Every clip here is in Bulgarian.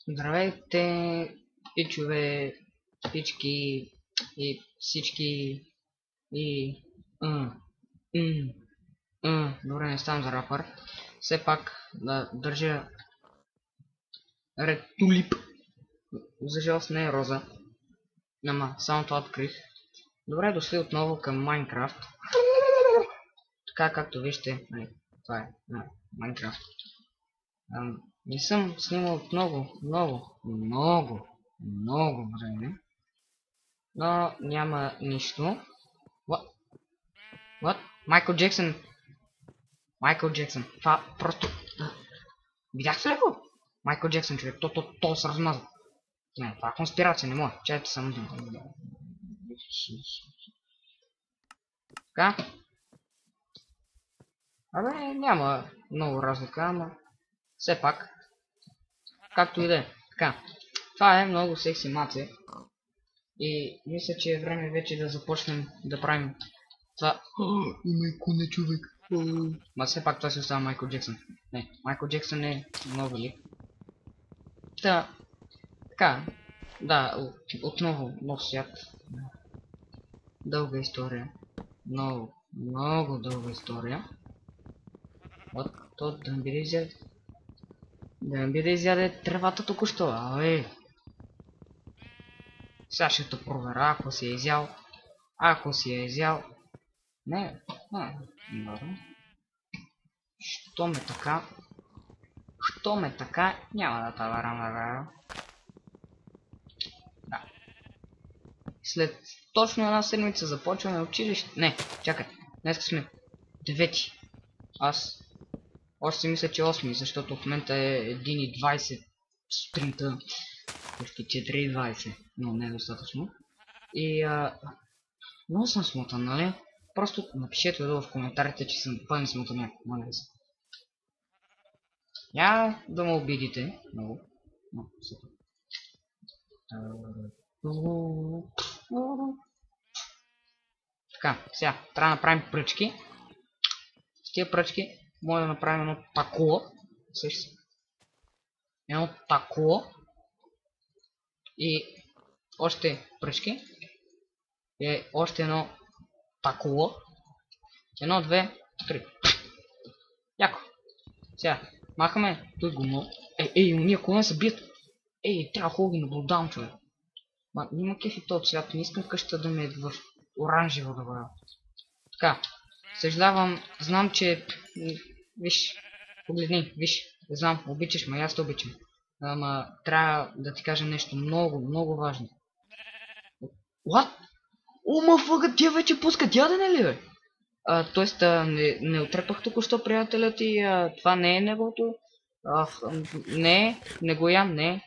Здравейте, пичове, пички и всички и... Добре, не ставам за рапър. Все пак да държа ред тулип. За жалост не е роза. Ама, само това открих. Добре дошли отново към Майнкрафт. Така както вижте, това е Майнкрафт. Не съм снимал от много време. Но няма нищо. What? Майкъл Джексън. Това просто... Видяхте ли го? Майкъл Джексън, човек. То се размаза. Не, това е конспирация, не мога. Чайте съм. Така. Абе, няма много разлика, ама... Все пак. Както и да е. Така. Това е много секси маци. И мисля, че е време вече да започнем да правим това. Майко не човек. Ма все пак това си остава Майкъл Джексън. Не, Майкъл Джексън е много велик. Така. Да, отново нов свят. Дълга история. Много дълга история. Вот, то да не биде изяде. Да не биде изяде тревата току-що. Сега ще те проверя, ако си е изял. Ако си е изял. Не, добре. Що ме така, няма да таварам да. Да. След точно една седмица започваме училище. Не, чакай, днес сме 9. Аз още си мисля, че 8, защото в момента е 1:20 сутринта. Почти 4:20, но не е достатъчно. И много съм смотан, нали? Просто напишете долу в коментарите, че съм пълен смотаняк, моля се. Я да ме обидите много. Така, сега трябва да направим пръчки. С тия пръчки може да направим едно тако. Едно тако. И още пръчки. И още едно тако. 1, 2, 3. Яко. Сега, махаме той гумно. Уния коне се бият. Трябва хубаво ги наблюдавам, човек. Ма, няма кефи този цвят. Не искам къщата да ме е в оранжево да бъда. Така, съжалявам, знам, че... Виж, погледни, виж. Знам, обичаш ме, аз те обичам. Ама, трябва да ти кажа нещо много важно. What? Мафъга, тя вече пуска дядене ли, бе? Тоест, не отрепах току-що приятелят и това не е неговото. Не го ям, не.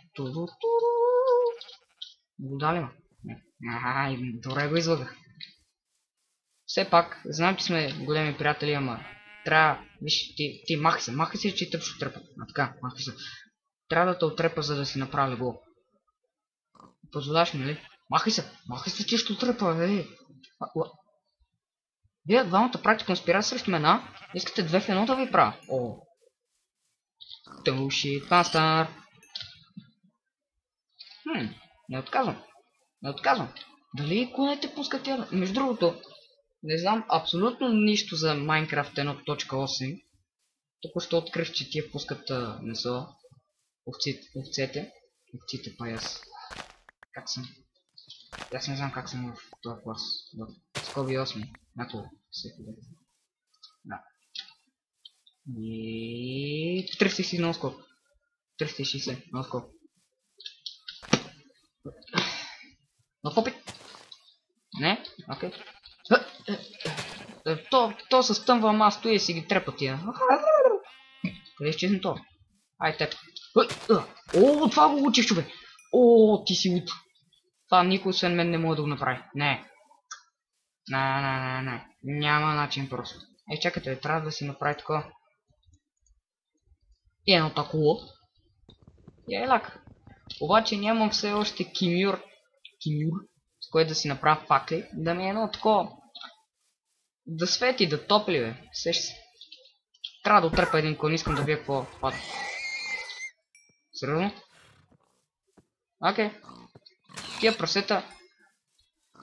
Вода ли ма? Добре го излагах. Все пак, знам, че сме големи приятели, ама трябва, виж, ти махай се, че тъпшо отрепа. Така, махай се. Трябва да те отрепа, за да си направи гол. Позволяваш ми, нали? Махай се, че ще отрепа, Вие двамата правите конспирация срещу мен, Искате 2 в 1 да ви правя? Тълши, пастар. Не отказвам. Дали конете пускат я? Между другото, не знам абсолютно нищо за Minecraft 1.8. Току-що открих, че тия пускат месо. Овцете па аз. Как съм? Аз не знам как съм в този клас. В скоби 8. Няколко всеки ден. Да. И 360 носкоп. 360 носкоп. Нов опит? Не? Окей. То се стъмва, ама стои и си ги трепа тия. Къде изчезна то? Ай, теб. Това го учих, човек. Ти си луд. Това никой освен мен не може да го направи. Не. Няма начин просто. Чакайте, трябва да си направи такова. И едно такова. И лак. Обаче нямам все още кимюр, с което да си направя факли. Да ми е едно такова. Да свети, да топли, бе. Трябва да отрепа един кон, искам да вие какво пада. Сериозно? Окей. Тия прасета...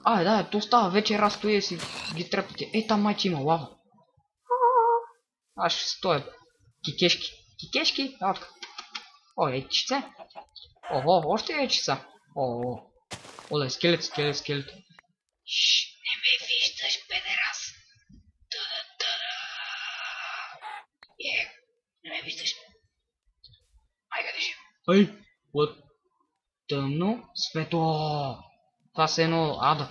Да, то става вече раз стои и си ги тръпите. Там майче има лава. Аз ще стоя. Кикешки. Кикешки? Яйчице. Още яйчица. Оле, скелет. Не ме виждаш, педерас. Не ме виждаш. Ай, от тъмно светло. Това са едно ада.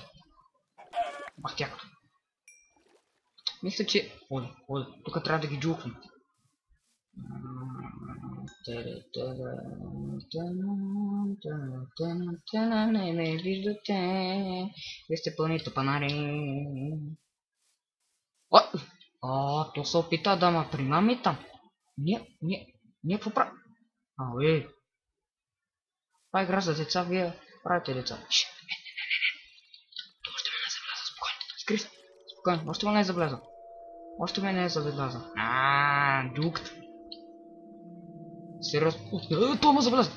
Бахтякото. Мисля, че... Оле, тук трябва да ги джулкнем. Не ме виждате. Вие сте пълни тъпанари. То се опита да ма примами там. Ние какво правим? Това е игра за деца, вие правите деца. Не. Още ме не е заблязал, спокойно. Скри се. Спокойно, още ме не е заблязал. Още ме не е заблязал. Дюкт. Сериозно. Това ме заблязал.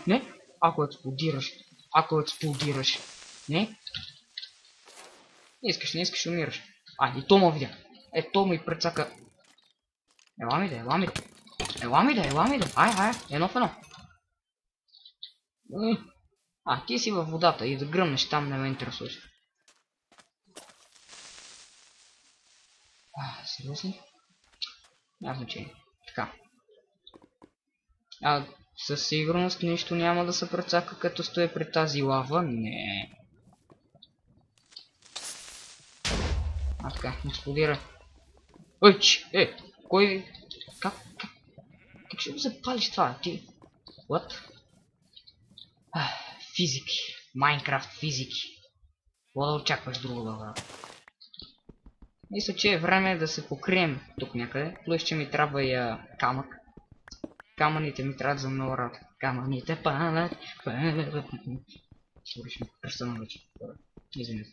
Не. Ако експлодираш. Не. Не искаш, умираш. И то ме видя. То ми прецака. Ела ми да. Ай, едно в едно. Ти си във водата и да гръмнеш там, не ме интересуваш. Сериозно? Няма значение. Така. Със сигурност нищо няма да се прецака, като стоя при тази лава. Не. Така, експлодира. Кой... Как ще го запалиш това? Ти... What? Физики. Майнкрафт физики. Какво да очакваш друго да... Мисля, че е време да се покрием тук някъде. Плюс, че ми трябва и камък. Камъните ми трябва за много работа. Камъните палят. Слушай, престана вече. Извинете.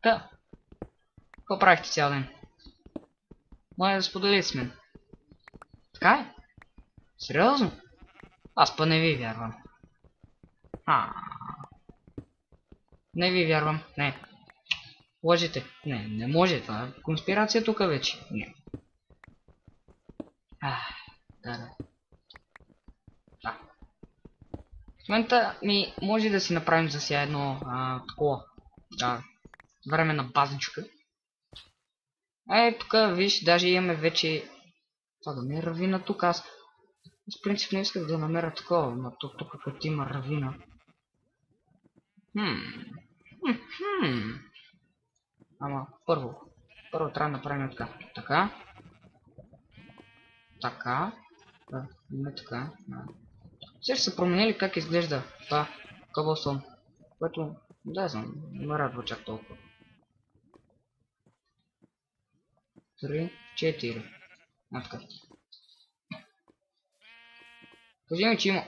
Какво правихте цял ден? Може да споделите с мен. Така е? Сериозно? Аз па не ви вярвам. Не ви вярвам. Не. Лъжете. Не може това. Конспирация тук вече. Не. Да. В момента ми може да си направим за сега едно такова. Временна базичка. Тук виж, даже имаме вече... Това да не е равина тук. Аз в принцип не исках да намеря такова, но тук като има равина. Ама първо трябва да направим така. Така. Не така. Сега ще се променили как изглежда това кабелсон. Което, да знам, не ме радва чак толкова. 3, 4. Така. Кажи ми, че има...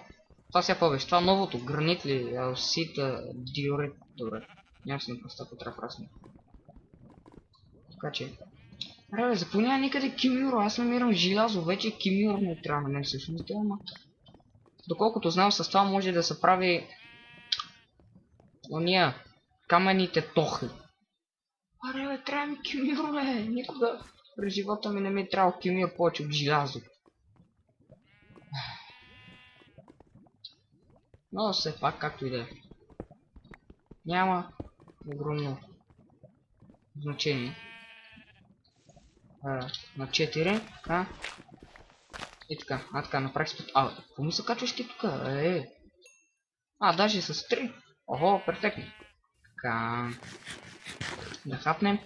Това сега повече. Това новото. Гранит ли? Алсита, диорит. Добре. Нямам си просто ако трябва прасне. Така че... Ребе, запълня никъде кимюро. Аз намирам желязо. Вече кимюро не трябва на мен всъщност. Доколкото знам, с това може да се прави... Ония... Каменните тохли. Ребе, трябва ми кимюро, никога през живота ми не ми е трябвало кимюро повече от желязо. Но все пак, както и да е. Няма огромно значение. На 4, така. И така, така, направих спът. Какво ми се качваш ти тук? Даже с 3. Охо, перфектно. Така. Да хапнем.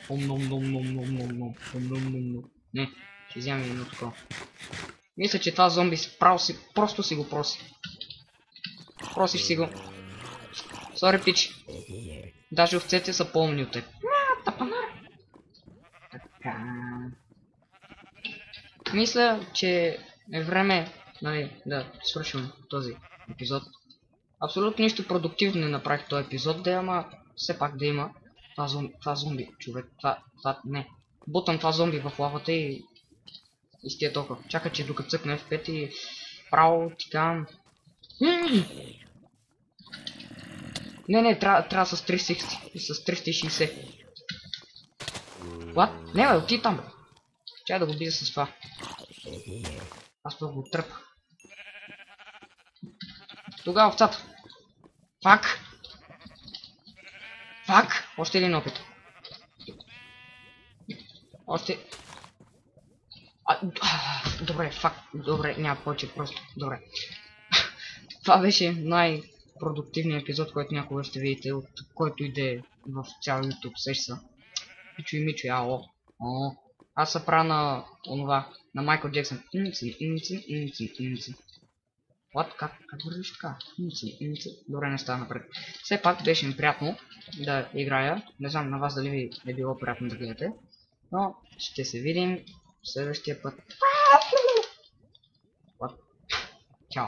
Не, ще вземем едно такова. Мисля, че това зомби просто си го проси. Просиш си го. Сори, пич. Даже овцете са по-умни от теб. Така. Мисля, че е време, нали, да свършим този епизод. Абсолютно нищо продуктивно не направих този епизод, да, ама все пак да има това зомби, човек, не. Бутам това зомби в лавата и с тия толкова. Чакай, че докато цъкне F5 и Право ти казвам. Не, трябва с 360 и с 360. What? Не, бе, отиди там, бе. Чай да го бида с това. Аз пък го тръпах. Тогава овцата. Фак! Фак! Още един опит. Още... добре, фак. Добре, няма повече, просто. Добре. Това беше най-продуктивният епизод, който някога ще видите, от който иде в цял YouTube, сеща. Пичо и Мичо, ало. Аз се правя на онова, на Майкъл Джексън. What? Как вървиш така? Добре, не става напред. Все пак беше ми приятно да играя. Не знам на вас дали ви е било приятно да гледате. Но ще се видим следващия път. What? Чао.